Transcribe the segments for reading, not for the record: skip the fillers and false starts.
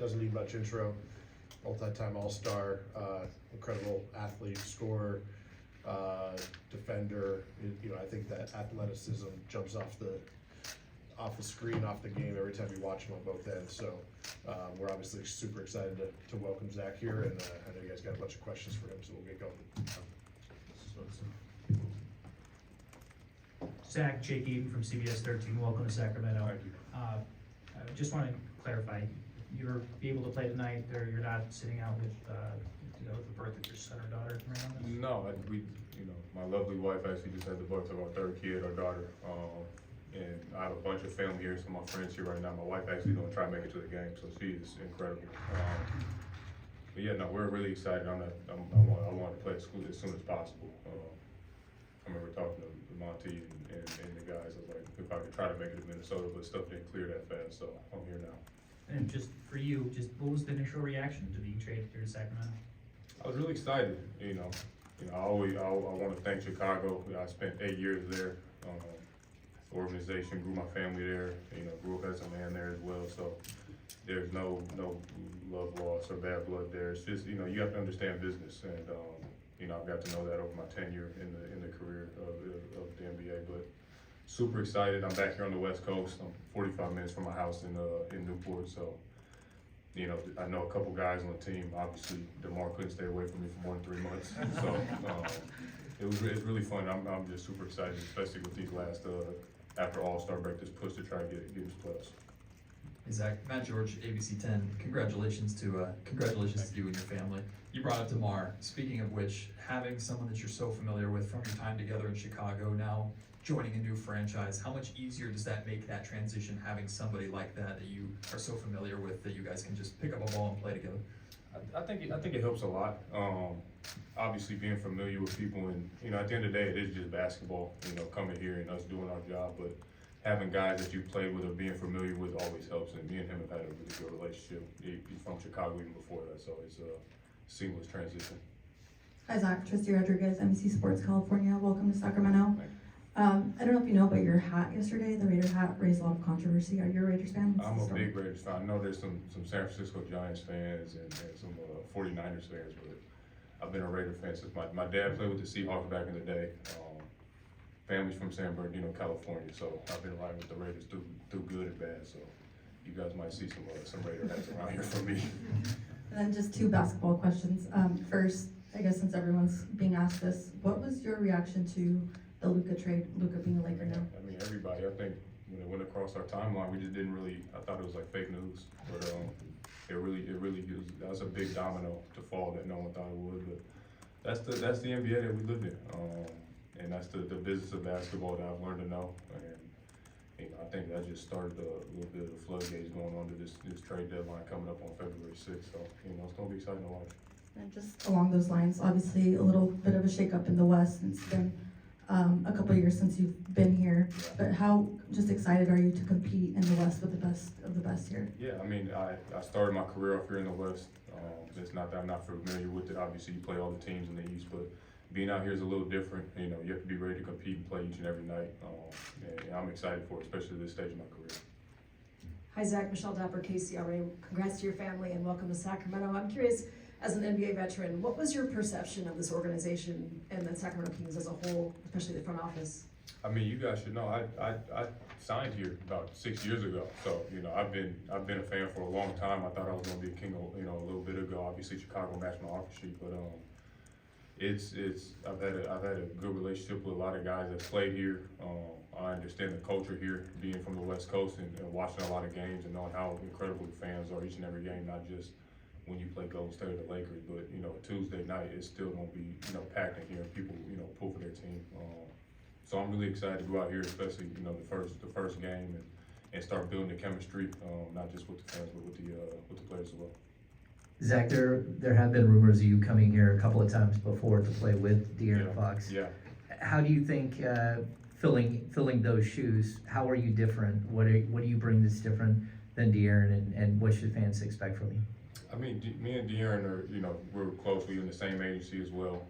doesn't need much intro. Multi-time All-Star, incredible athlete, scorer, defender. I think that athleticism jumps off the screen, off the game every time you watch him on both ends. So we're obviously super excited to welcome Zach here, and I know you guys got a bunch of questions for him, so we'll get going. Zach, Jake Eaton from CBS 13. Welcome to Sacramento. Thank you. I just want to clarify, you're able to play tonight, or you're not sitting out with the birth of your son or daughter around this? No, my lovely wife actually just had the birth of our third kid, our daughter. And I have a bunch of family here, some of my friends here right now. My wife actually gonna try to make it to the game, so she is incredible. But yeah, no, we're really excited. I want to play at school as soon as possible. I remember talking to Monty and the guys. I was like, if I could try to make it to Minnesota, but stuff didn't clear that fast, so I'm here now. And just for you, what was the initial reaction to being traded here to Sacramento? I was really excited. I want to thank Chicago. I spent 8 years there. The organization, grew my family there. Grew up as a man there as well. So there's no love lost or bad blood there. It's just you have to understand business, and I've got to know that over my tenure in the career of the NBA. But super excited. I'm back here on the West Coast. I'm 45 minutes from my house in Newport. So I know a couple guys on the team. Obviously, DeMar couldn't stay away from me for more than 3 months. So it's really fun. I'm just super excited, especially with these last after All-Star break, this push to try to get into playoffs. Hey Zach, Matt George, ABC 10. Congratulations to you and your family. You brought up DeMar. Speaking of which, having someone that you're so familiar with from your time together in Chicago, now joining a new franchise, how much easier does that make that transition, having somebody like that you are so familiar with, that you guys can just pick up a ball and play together? I think it helps a lot. Obviously, being familiar with people, and at the end of the day, it is just basketball. Coming here and us doing our job, but having guys that you played with or being familiar with always helps. And me and him have had a really good relationship. He's from Chicago even before that, so it's a seamless transition. Hi Zach, Christie Rodriguez, NBC Sports California. Welcome to Sacramento. I don't know if you know, but your hat yesterday, the Raider hat, raised a lot of controversy. Are you a Raiders fan? I'm a big Raiders fan. I know there's some San Francisco Giants fans and some 49ers fans, but I've been a Raider fan since my dad played with the Seahawks back in the day. Family's from San Bernardino, California, so I've been riding with the Raiders through good and bad. So you guys might see some Raider hats around here from me. And then just two basketball questions. First, I guess since everyone's being asked this, what was your reaction to the Luka trade, Luka being a Laker now? I mean, everybody, I think when it went across our timeline, we just didn't really, I thought it was like fake news, but it really was, that was a big domino to fall that no one thought it would, but that's the NBA that we live in, and that's the business of basketball that I've learned to know, and I think that just started a little bit of the floodgates going on to this trade deadline coming up on February 6th, so it's going to be exciting to watch. And just along those lines, obviously a little bit of a shakeup in the West, and it's been a couple of years since you've been here, but how just excited are you to compete in the West with the best of the best here? Yeah, I mean, I started my career off here in the West. It's not that I'm not familiar with it. Obviously, you play all the teams in the East, but being out here is a little different. You have to be ready to compete and play each and every night. And I'm excited for it, especially at this stage of my career. Hi, Zach. Michelle Dapper, KCRA. Congrats to your family and welcome to Sacramento. I'm curious, as an NBA veteran, what was your perception of this organization and the Sacramento Kings as a whole, especially the front office? I mean, you guys should know, I signed here about 6 years ago. So, I've been a fan for a long time. I thought I was going to be a King, a little bit ago. Obviously, Chicago matched my offer sheet, but I've had a good relationship with a lot of guys that played here. I understand the culture here, being from the West Coast and watching a lot of games and knowing how incredible the fans are each and every game, not just when you play Golden State or the Lakers, but Tuesday night it's still gonna be packed in here and people pull for their team. So I'm really excited to go out here, especially the first game and start building the chemistry, not just with the fans but with the players as well. Zach, there have been rumors of you coming here a couple of times before to play with De'Aaron Fox. Yeah. How do you think filling those shoes? How are you different? What do you bring that's different than De'Aaron, and what should fans expect from you? I mean, me and De'Aaron are, we're close. We're in the same agency as well.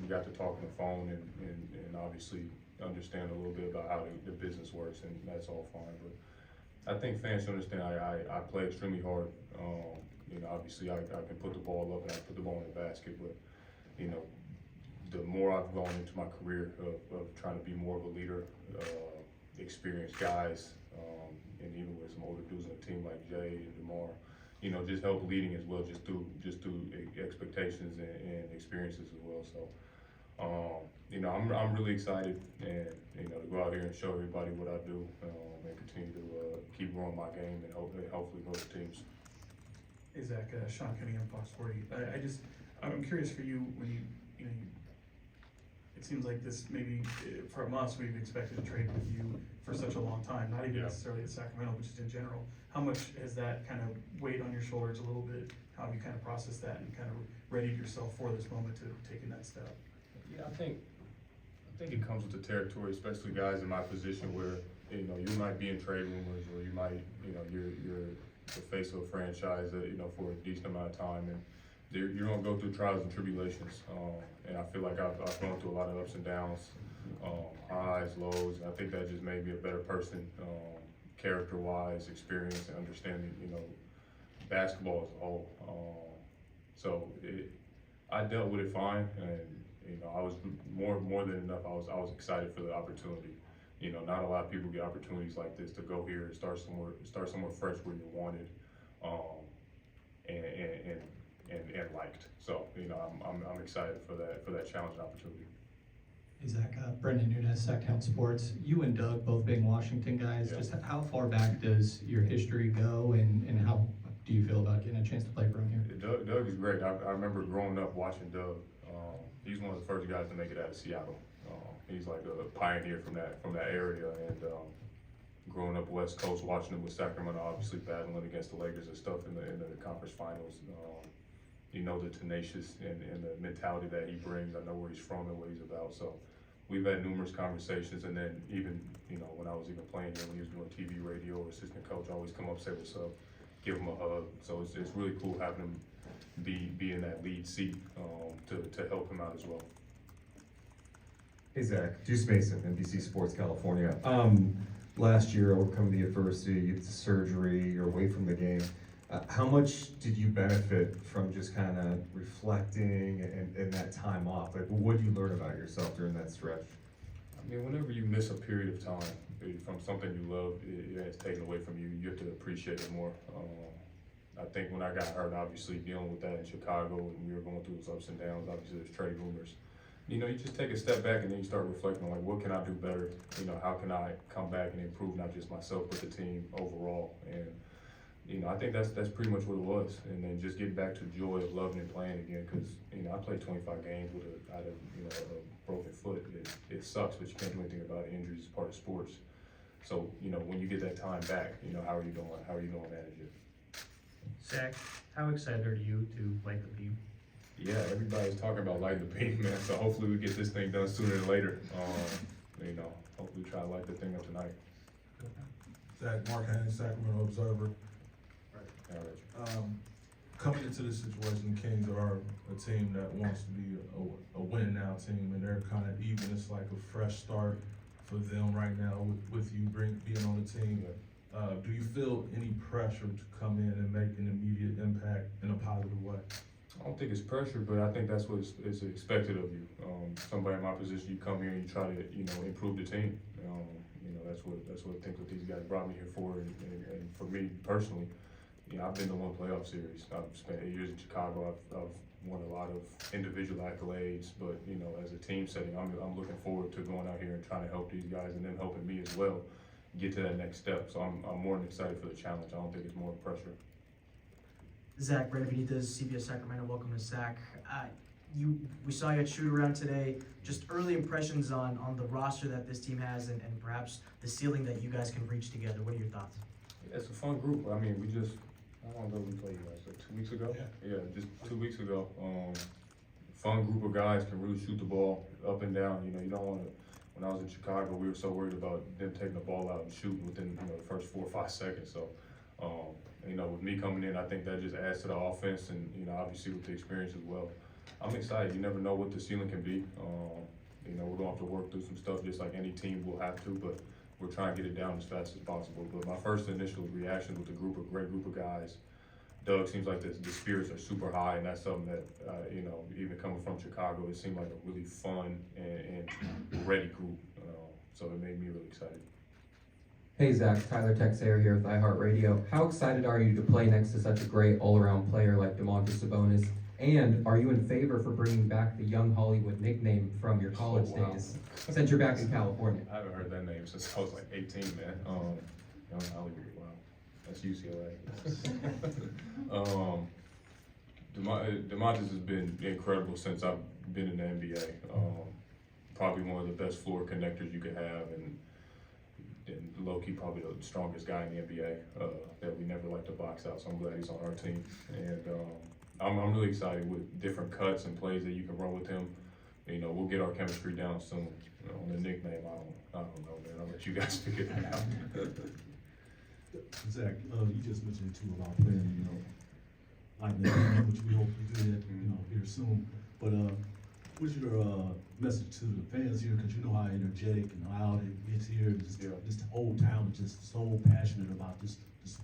We got to talk on the phone and obviously understand a little bit about how the business works, and that's all fine. But I think fans should understand I play extremely hard. obviously I can put the ball up and I can put the ball in the basket, but, you know, the more I've gone into my career of trying to be more of a leader, experienced guys, and even with some older dudes on the team like Jay and DeMar, you know, just help leading as well, just through expectations and experiences as well. So, you know, I'm really excited, and you know, to go out here and show everybody what I do, and continue to keep growing my game and hopefully grow the teams. Hey Zach, Sean Cunningham, Fox 40. I'm curious for you when you it seems like this maybe from us we've expected to trade with you for such a long time, not even necessarily at Sacramento, but just in general. How much has that kind of weighed on your shoulders a little bit? How have you kind of processed that and kind of readied yourself for this moment to taking that step? Yeah, I think it comes with the territory, especially guys in my position where, you know, you might be in trade rumors, or you might, you know, you're the face of a franchise, you know, for a decent amount of time, and you're gonna go through trials and tribulations. And I feel like I've gone through a lot of ups and downs, highs, lows, and I think that just made me a better person, character-wise, experience, and understanding, you know, basketball as a whole. So I dealt with it fine, and you know, I was more than enough. I was excited for the opportunity. You know, not a lot of people get opportunities like this to go here and start somewhere fresh where you're wanted, and liked. So, you know, I'm excited for that challenge and opportunity. Hey Zach, Brendan Nunez, Sactown Sports. You and Doug, both being Washington guys, Yeah. just how far back does your history go, and how do you feel about getting a chance to play for him here? Doug is great. I remember growing up watching Doug. He's one of the first guys to make it out of Seattle. He's like a pioneer from that area, and growing up West Coast, watching him with Sacramento, obviously battling against the Lakers and stuff in the conference finals. You know, the tenacious and the mentality that he brings. I know where he's from and what he's about. So we've had numerous conversations, and then even, you know, when I was even playing here, when he was doing TV, radio, or assistant coach, I always come up, say what's up, give him a hug. So it's really cool having him be in that lead seat, to help him out as well. Hey Zach, Deuce Mason, NBC Sports California. Last year, overcoming the adversity, you had the surgery, you're away from the game. How much did you benefit from just kind of reflecting and that time off? Like, what did you learn about yourself during that stretch? I mean, whenever you miss a period of time from something you love, it's taken away from you. You have to appreciate it more. I think when I got hurt, obviously dealing with that in Chicago, and we were going through those ups and downs, obviously there's trade rumors. You know, you just take a step back and then you start reflecting on, like, what can I do better? You know, how can I come back and improve not just myself, but the team overall? And, you know, I think that's pretty much what it was. And then just getting back to the joy of loving and playing again, because, you know, I played 25 games with a broken foot. It sucks, but you can't do anything about it. Injuries is part of sports. So, you know, when you get that time back, you know, how are you going to manage it? Zach, how excited are you to light the beam? Yeah, everybody's talking about lighting the beam, man. So hopefully we get this thing done sooner than later. You know, hopefully try to light the thing up tonight. Zach, Mark Haynes, Sacramento Observer. All right. Coming into this situation, the Kings are a team that wants to be a win now team, and they're kind of even. It's like a fresh start for them right now with you being on the team. Do you feel any pressure to come in and make an immediate impact in a positive way? I don't think it's pressure, but I think that's what is expected of you. Somebody in my position, you come here and you try to, you know, improve the team. You know, that's what I think what these guys brought me here for, and for me personally, you know, I've been to one playoff series. I've spent 8 years in Chicago. I've won a lot of individual accolades, but you know, as a team setting, I'm looking forward to going out here and trying to help these guys and them helping me as well get to that next step. So I'm more than excited for the challenge. I don't think it's more pressure. Zach, Brandon Benitez, CBS Sacramento, welcome to Sac. We saw you at shoot-around today. Just early impressions on the roster that this team has, and perhaps the ceiling that you guys can reach together. What are your thoughts? Yeah, it's a fun group. I mean, how long ago we played you guys? Like 2 weeks ago? Yeah, just 2 weeks ago. Fun group of guys, can really shoot the ball up and down. You know, you don't want to. When I was in Chicago, we were so worried about them taking the ball out and shooting within, you know, the first 4 or 5 seconds. So, you know, with me coming in, I think that just adds to the offense, and you know, obviously with the experience as well. I'm excited. You never know what the ceiling can be. You know, we're going to have to work through some stuff just like any team will have to, but we're trying to get it down as fast as possible. But my first initial reaction with a great group of guys Doug seems like the spirits are super high, and that's something that, you know, even coming from Chicago, it seemed like a really fun and ready group. So it made me really excited. Hey Zach, Tyler Texair here with iHeartRadio. How excited are you to play next to such a great all-around player like DeMar Sabonis? And are you in favor for bringing back the Young Hollywood nickname from your college Oh, wow. days, since you're back in California? I haven't heard that name since I was like 18, man. Young Hollywood, wow. That's UCLA. DeMontis has been incredible since I've been in the NBA. Probably one of the best floor connectors you could have, and low-key probably the strongest guy in the NBA that we never like to box out, so I'm glad he's on our team. And I'm really excited with different cuts and plays that you can run with him. You know, we'll get our chemistry down soon. You know, on the nickname, I don't know, man. I'll let you guys figure that out. Zach, you just mentioned too about playing, you know, like that, which we hope you do that, you know, here soon. But what's your message to the fans here? Because you know how energetic and loud it gets here. Just, this whole town is just so passionate about this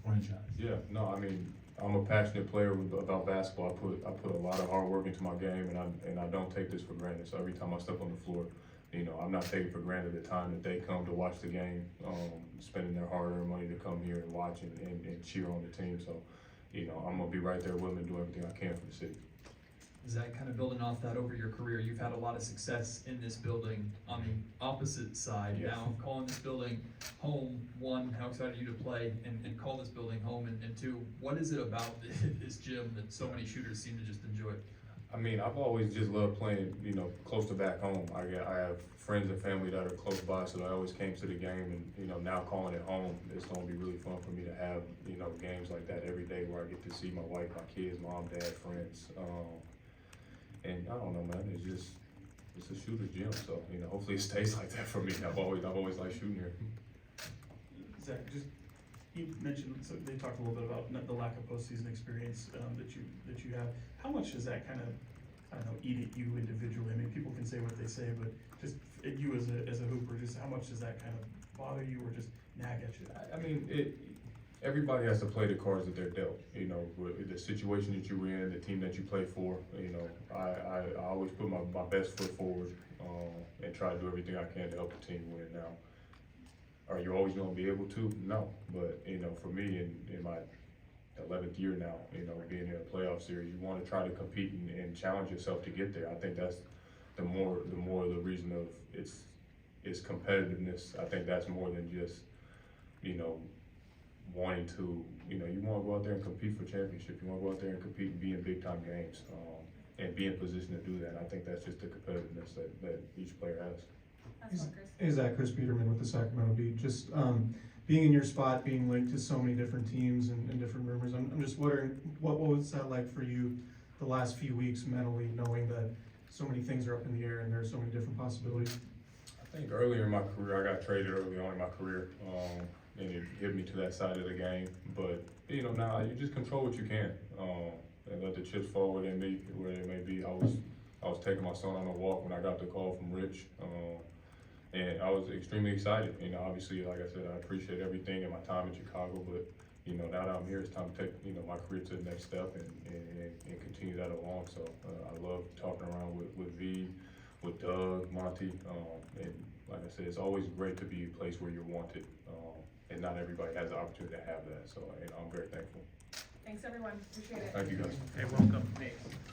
franchise. Yeah, no, I mean, I'm a passionate player about basketball. I put a lot of hard work into my game, and I don't take this for granted. So every time I step on the floor, you know, I'm not taking for granted the time that they come to watch the game, spending their hard-earned money to come here and watch and cheer on the team. So, you know, I'm gonna be right there with them and do everything I can for the city. Zach, kind of building off that over your career, you've had a lot of success in this building. On the opposite side, Yes. now calling this building home, one, how excited are you to play and call this building home, and two, what is it about this gym that so many shooters seem to just enjoy? I mean, I've always just loved playing, you know, close to back home. I have friends and family that are close by, so I always came to the game, and, you know, now calling it home, it's gonna be really fun for me to have, you know, games like that every day where I get to see my wife, my kids, mom, dad, friends. And I don't know, man, it's a shooter's gym, so, you know, hopefully it stays like that for me. I've always liked shooting here. Zach, just, you mentioned, so they talked a little bit about the lack of postseason experience that you have. How much does that kind of, I don't know, eat at you individually? I mean, people can say what they say, but just at you as a hooper, just how much does that kind of bother you or just nag at you? I mean, everybody has to play the cards that they're dealt. You know, with the situation that you're in, the team that you play for. You know, I always put my best foot forward and try to do everything I can to help the team win. Now, are you always going to be able to? No, but you know, for me, in my 11th year now, you know, being in a playoff series, you want to try to compete and challenge yourself to get there. I think that's the more the reason of it's competitiveness. I think that's more than just, you know, wanting to, you know, you want to go out there and compete for championship. You want to go out there and compete and be in big time games and be in position to do that. And I think that's just the competitiveness that each player has. Hey Zach, Chris Peterman with the Sacramento Beat. Just being in your spot, being linked to so many different teams and different rumors. I'm just wondering, what was that like for you the last few weeks mentally, knowing that so many things are up in the air and there's so many different possibilities? I think earlier in my career, I got traded early on in my career, and it hit me to that side of the game. But you know, now you just control what you can, and let the chips fall where they may be. I was taking my son on a walk when I got the call from Rich, and I was extremely excited. You know, obviously, like I said, I appreciate everything and my time in Chicago, but you know, now that I'm here, it's time to take, you know, my career to the next step and continue that along. So I love talking around with V, with Doug, Monty, and like I said, it's always great to be a place where you're wanted, and not everybody has the opportunity to have that. So you know, I'm very thankful. Thanks, everyone. Appreciate it. Thank you, guys. Hey, welcome.